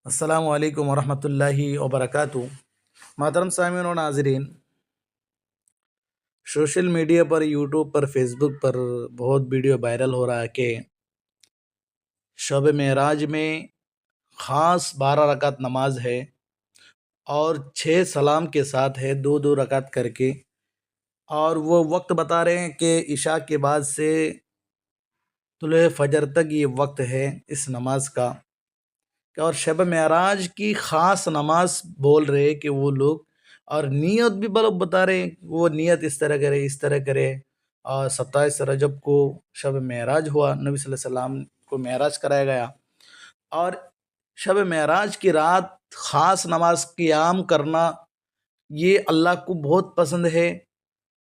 السلام علیکم ورحمۃ اللہ وبرکاتہ۔ محترم سامعین و ناظرین، سوشل میڈیا پر یوٹیوب پر فیس بک پر بہت ویڈیو وائرل ہو رہا ہے کہ شب معراج میں خاص 12 رکعت نماز ہے اور 6 سلام کے ساتھ ہے، دو دو رکعت کر کے، اور وہ وقت بتا رہے ہیں کہ عشاء کے بعد سے طلوع فجر تک یہ وقت ہے اس نماز کا، اور شب معراج کی خاص نماز بول رہے کہ وہ لوگ، اور نیت بھی بتا رہے وہ نیت اس طرح کرے اس طرح کرے۔ اور 27 رجب کو شب معراج ہوا، نبی صلی اللہ علیہ وسلم کو معراج کرایا گیا، اور شب معراج کی رات خاص نماز قیام کرنا یہ اللہ کو بہت پسند ہے،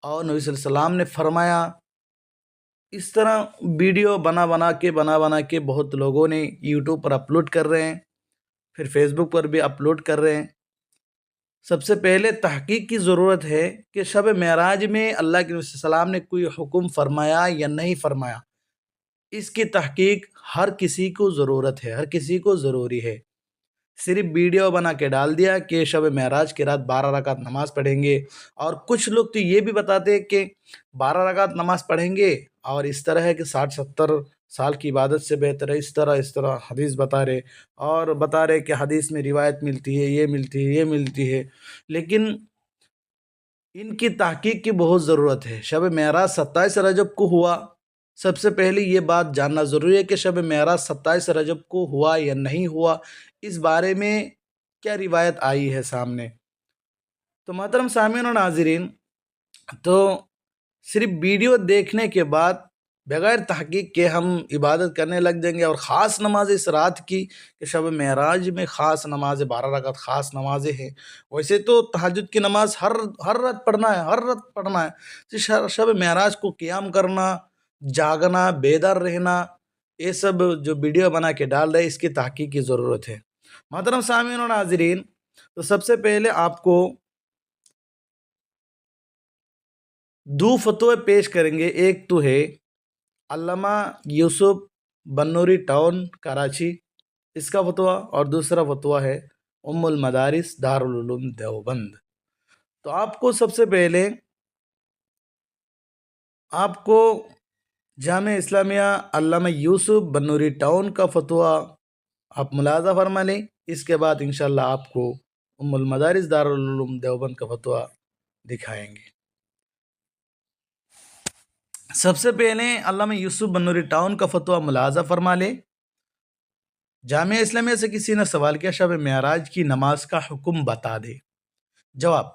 اور نبی صلی اللہ علیہ وسلم نے فرمایا۔ اس طرح ویڈیو بنا بنا کے بہت لوگوں نے یوٹیوب پر اپلوڈ کر رہے ہیں، پھر فیس بک پر بھی اپلوڈ کر رہے ہیں۔ سب سے پہلے تحقیق کی ضرورت ہے کہ شب معراج میں اللہ کے نبی صلی اللہ علیہ وسلم نے کوئی حکم فرمایا یا نہیں فرمایا، اس کی تحقیق ہر کسی کو ضرورت ہے، ہر کسی کو ضروری ہے۔ صرف ویڈیو بنا کے ڈال دیا کہ شب معراج کی رات 12 رکعت نماز پڑھیں گے، اور کچھ لوگ تو یہ بھی بتاتے ہیں کہ 12 رکعت نماز پڑھیں گے اور اس طرح ہے کہ 60-70 سال کی عبادت سے بہتر ہے، اس طرح حدیث بتا رہے، اور بتا رہے کہ حدیث میں روایت ملتی ہے، یہ ملتی ہے، یہ ملتی ہے، لیکن ان کی تحقیق کی بہت ضرورت ہے۔ شب معراج 27 رجب کو ہوا، سب سے پہلے یہ بات جاننا ضروری ہے کہ شب معراج 27 رجب کو ہوا یا نہیں ہوا، اس بارے میں کیا روایت آئی ہے سامنے۔ تو محترم سامعین و ناظرین، تو صرف ویڈیو دیکھنے کے بعد بغیر تحقیق کے ہم عبادت کرنے لگ جائیں گے، اور خاص نماز اس رات کی کہ شب معراج میں خاص نماز 12 رکعت خاص نمازیں ہیں۔ ویسے تو تہجد کی نماز ہر رات پڑھنا ہے، ہر رات پڑھنا ہے۔ شب معراج کو قیام کرنا، جاگنا، بیدار رہنا، یہ سب جو ویڈیو بنا کے ڈال رہے اس کی تحقیق کی ضرورت ہے۔ محترم سامعین و ناظرین، تو سب سے پہلے آپ کو دو فتوے پیش کریں گے۔ ایک تو ہے علامہ یوسف بنوری ٹاؤن کراچی، اس کا فتویٰ، اور دوسرا فتویٰ ہے المدارس دارالعلوم دیوبند۔ تو آپ کو سب سے پہلے آپ کو جامعہ اسلامیہ علامہ یوسف بنوری ٹاؤن کا فتویٰ آپ ملاحظہ فرما لیں، اس کے بعد انشاءاللہ آپ کو المدارس دارالعلوم دیوبند کا فتویٰ دکھائیں گے۔ سب سے پہلے علامہ یوسف بنوری ٹاؤن کا فتویٰ ملاحظہ فرما لیں۔ جامعہ اسلامیہ سے کسی نے سوال کیا شب معراج کی نماز کا حکم بتا دے۔ جواب: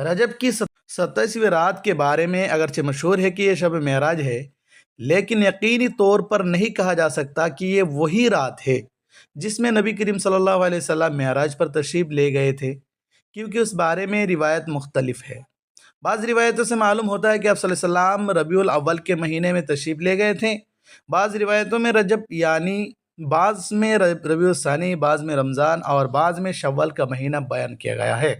رجب کی 27ویں رات کے بارے میں اگرچہ مشہور ہے کہ یہ شب معراج ہے، لیکن یقینی طور پر نہیں کہا جا سکتا کہ یہ وہی رات ہے جس میں نبی کریم صلی اللہ علیہ وسلم معراج پر تشریف لے گئے تھے، کیونکہ اس بارے میں روایت مختلف ہے۔ بعض روایتوں سے معلوم ہوتا ہے کہ آپ صلی اللہ علیہ وسلم ربیع الاول کے مہینے میں تشریف لے گئے تھے، بعض روایتوں میں رجب یعنی بعض میں ربیع الثانی، بعض میں رمضان، اور بعض میں شوال کا مہینہ بیان کیا گیا ہے۔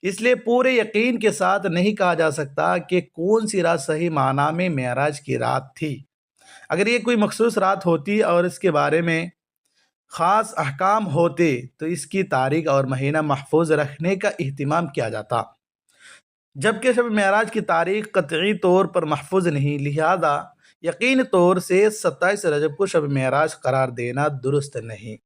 اس لیے پورے یقین کے ساتھ نہیں کہا جا سکتا کہ کون سی رات صحیح معنی میں معراج کی رات تھی۔ اگر یہ کوئی مخصوص رات ہوتی اور اس کے بارے میں خاص احکام ہوتے تو اس کی تاریخ اور مہینہ محفوظ رکھنے کا اہتمام کیا جاتا، جبکہ شب معراج کی تاریخ قطعی طور پر محفوظ نہیں، لہذا یقینی طور سے 27 رجب کو شب معراج قرار دینا درست نہیں۔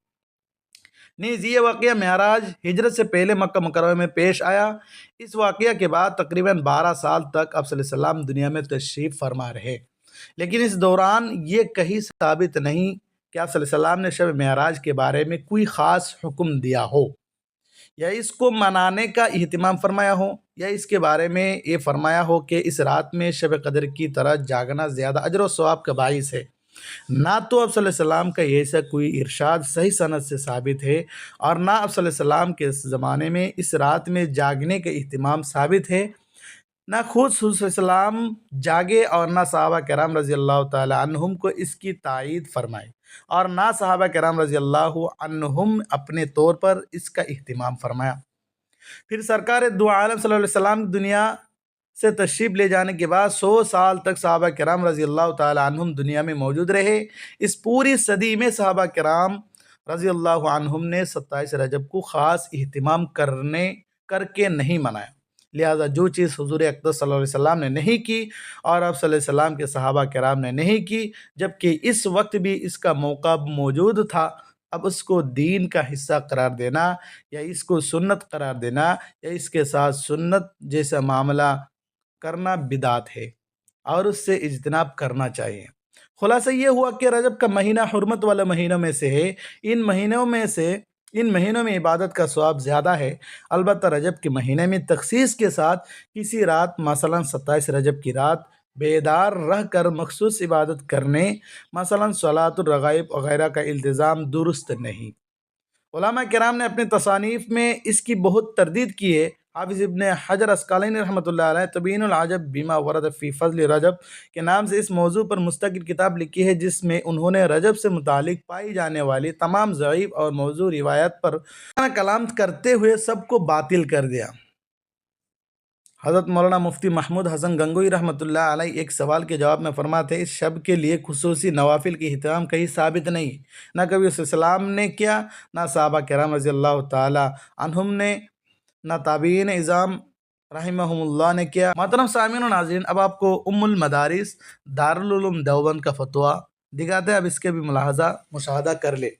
نیز یہ واقعہ معراج ہجرت سے پہلے مکہ مکرمہ میں پیش آیا۔ اس واقعہ کے بعد تقریباً 12 سال تک آپ صلی اللہ علیہ وسلم دنیا میں تشریف فرما رہے، لیکن اس دوران یہ کہیں ثابت نہیں کہ آپ صلی اللہ علیہ وسلم نے شب معراج کے بارے میں کوئی خاص حکم دیا ہو، یا اس کو منانے کا اہتمام فرمایا ہو، یا اس کے بارے میں یہ فرمایا ہو کہ اس رات میں شب قدر کی طرح جاگنا زیادہ اجر و ثواب کا باعث ہے۔ نہ تو آپ صلی اللہ علیہ وسلم کا ایسا کوئی ارشاد صحیح سند سے ثابت ہے، اور نہ آپ صلی اللہ علیہ وسلم کے زمانے میں اس رات میں جاگنے کا اہتمام ثابت ہے، نہ خود صلی اللہ علیہ وسلم جاگے، اور نہ صحابہ کرام رضی اللہ تعالی عنہم کو اس کی تائید فرمائی، اور نہ صحابہ کرام رضی اللہ عنہم اپنے طور پر اس کا اہتمام فرمایا۔ پھر سرکار دو عالم صلی اللہ علیہ وسلم دنیا سے تشریف لے جانے کے بعد 100 سال تک صحابہ کرام رضی اللہ تعالی عنہم دنیا میں موجود رہے۔ اس پوری صدی میں صحابہ کرام رضی اللہ عنہم نے 27 رجب کو خاص اہتمام کر کے نہیں منایا، لہذا جو چیز حضور اقدس صلی اللہ علیہ وسلم نے نہیں کی اور آپ صلی اللہ علیہ وسلم کے صحابہ کرام نے نہیں کی، جبکہ اس وقت بھی اس کا موقع موجود تھا، اب اس کو دین کا حصہ قرار دینا یا اس کو سنت قرار دینا یا اس کے ساتھ سنت جیسا معاملہ کرنا بدعت ہے اور اس سے اجتناب کرنا چاہیے۔ خلاصہ یہ ہوا کہ رجب کا مہینہ حرمت والے مہینوں میں سے ہے، ان مہینوں میں عبادت کا ثواب زیادہ ہے، البتہ رجب کے مہینے میں تخصیص کے ساتھ کسی رات مثلا 27 رجب کی رات بیدار رہ کر مخصوص عبادت کرنے، مثلا صلاۃ الرغائب وغیرہ کا التزام درست نہیں۔ علماء کرام نے اپنے تصانیف میں اس کی بہت تردید کی ہے۔ حافظ ابن حجر عسقلانی رحمۃ اللہ علیہ تبیین العجب بما ورد فی فضل رجب کے نام سے اس موضوع پر مستقل کتاب لکھی ہے، جس میں انہوں نے رجب سے متعلق پائی جانے والی تمام ضعیف اور موضوع روایت پر کلام کرتے ہوئے سب کو باطل کر دیا۔ حضرت مولانا مفتی محمود حسن گنگوئی رحمۃ اللہ علیہ ایک سوال کے جواب میں فرماتے ہیں، اس شب کے لیے خصوصی نوافل کی اہتمام کہیں ثابت نہیں، نہ کبھی اس اسلام نے کیا، نہ صحابہ کرام رضی اللہ تعالی عنہم نے، نہ تابعین اعظام رحمہم اللہ نے کیا۔ محترم سامعین و ناظرین، اب آپ کو ام المدارس دارالعلوم دیوبند کا فتویٰ دکھاتے ہیں، اب اس کے بھی مشاہدہ کر لے۔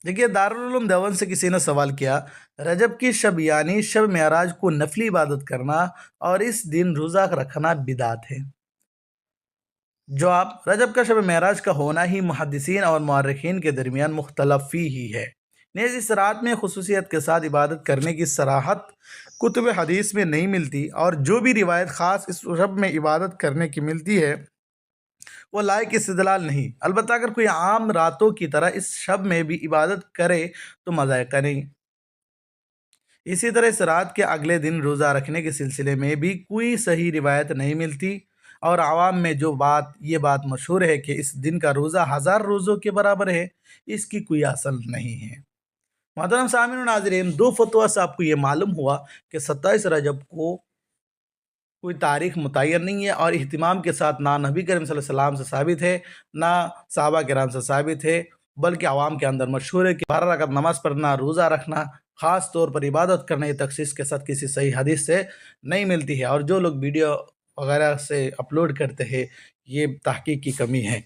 دیکھیے، دارالعلوم دیوبند سے کسی نے سوال کیا، رجب کی شب یعنی شب معراج کو نفلی عبادت کرنا اور اس دن روزہ رکھنا بدعت ہے۔ جواب، رجب کا شب معراج کا ہونا ہی محدثین اور مورخین کے درمیان مختلف فی ہی ہے، نیز اس رات میں خصوصیت کے ساتھ عبادت کرنے کی صراحت کتب حدیث میں نہیں ملتی، اور جو بھی روایت خاص اس شب میں عبادت کرنے کی ملتی ہے وہ لائق استدلال نہیں، البتہ اگر کوئی عام راتوں کی طرح اس شب میں بھی عبادت کرے تو مذائقہ نہیں۔ اسی طرح اس رات کے اگلے دن روزہ رکھنے کے سلسلے میں بھی کوئی صحیح روایت نہیں ملتی، اور عوام میں یہ بات مشہور ہے کہ اس دن کا روزہ 1000 روزوں کے برابر ہے، اس کی کوئی اصل نہیں ہے۔ محترم سامعین و ناظرین، دو فتویٰ سے آپ کو یہ معلوم ہوا کہ 27 رجب کو کوئی تاریخ متعین نہیں ہے، اور اہتمام کے ساتھ نہ نبی کریم صلی اللہ علیہ وسلم سے ثابت ہے، نہ صحابہ کرام سے ثابت ہے، بلکہ عوام کے اندر مشہور ہے کہ 12 رکعت نماز پڑھنا، روزہ رکھنا، خاص طور پر عبادت کرنا، یہ تخصیص کے ساتھ کسی صحیح حدیث سے نہیں ملتی ہے، اور جو لوگ ویڈیو وغیرہ سے اپلوڈ کرتے ہیں یہ تحقیق کی کمی ہے۔